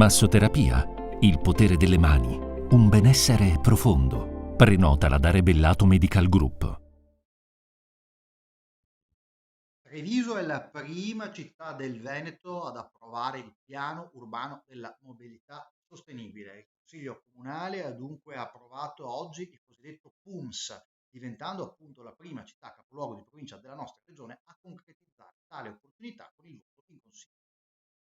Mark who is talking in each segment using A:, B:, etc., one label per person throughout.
A: Massoterapia, il potere delle mani, un benessere profondo. Prenotala da Rebellato Medical Group.
B: Treviso è la prima città del Veneto ad approvare il piano urbano della mobilità sostenibile. Il Consiglio Comunale ha dunque approvato oggi il cosiddetto PUMS, diventando appunto la prima città capoluogo di provincia della nostra regione a concretizzare tale opportunità con il voto in Consiglio.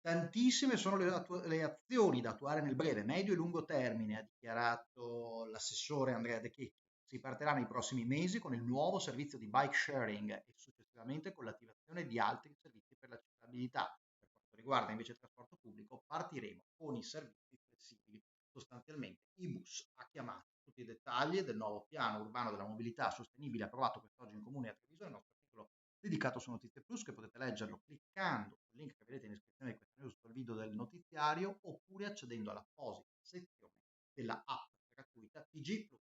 B: Tantissime sono le azioni da attuare nel breve, medio e lungo termine, ha dichiarato l'assessore Andrea De Checchi. Si partirà nei prossimi mesi con il nuovo servizio di bike sharing e successivamente con l'attivazione di altri servizi per la cittadinabilità. Per quanto riguarda invece il trasporto pubblico, partiremo con i servizi flessibili, sostanzialmente i bus a chiamata. Tutti i dettagli del nuovo piano urbano della mobilità sostenibile approvato quest'oggi in comune a Treviso nel nostro articolo dedicato su Notizie Plus, che potete leggerlo cliccando sul link che vedete in descrizione di questo news sul video del notiziario oppure accedendo all'apposita sezione della app gratuita TG Plus.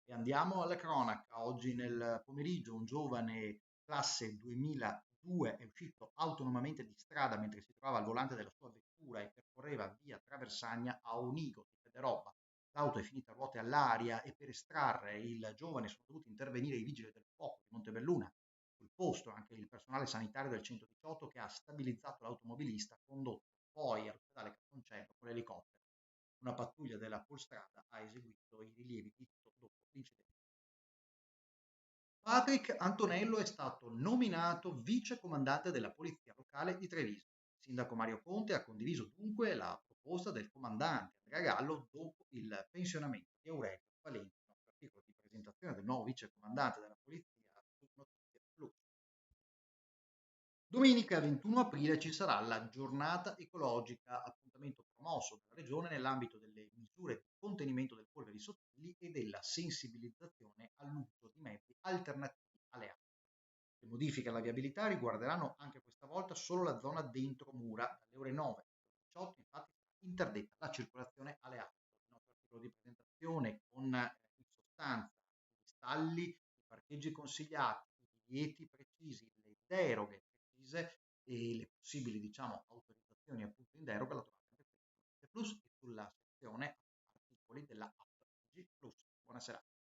B: E andiamo alla cronaca. Oggi nel pomeriggio un giovane classe 2002 è uscito autonomamente di strada mentre si trovava al volante della sua vettura e percorreva via Traversagna a Onigo, di roba. L'auto è finita a ruote all'aria e per estrarre il giovane sono dovuti intervenire i vigili del fuoco di Montebelluna. Sul posto anche il personale sanitario del 118 che ha stabilizzato l'automobilista, condotto poi all'ospedale Castoncello con l'elicottero. Una pattuglia della Polstrada ha eseguito i rilievi di tutto dopo l'incidente. Patrick Antonello è stato nominato vice comandante della Polizia Locale di Treviso. Il sindaco Mario Conte ha condiviso dunque la proposta del comandante Andrea Gallo dopo il pensionamento di Aurelio Valenti. Il nostro articolo di presentazione del nuovo vice comandante della Polizia su Notizie Plus. Domenica 21 aprile ci sarà la giornata ecologica, appuntamento promosso dalla Regione nell'ambito delle misure di contenimento delle polveri sottili e della sensibilizzazione all'uso di mezzi alternativi alle auto. Le modifiche alla viabilità riguarderanno anche questa volta solo la zona dentro mura. Dalle ore 9 alle 18 infatti sarà interdetta la circolazione alle auto. Il nostro articolo di presentazione con in sostanza gli stalli, i parcheggi consigliati, i divieti precisi, le deroghe precise e le possibili autorizzazioni appunto in deroga la trovate anche qui su Plus e sulla sezione articoli della app G Plus. Buona serata.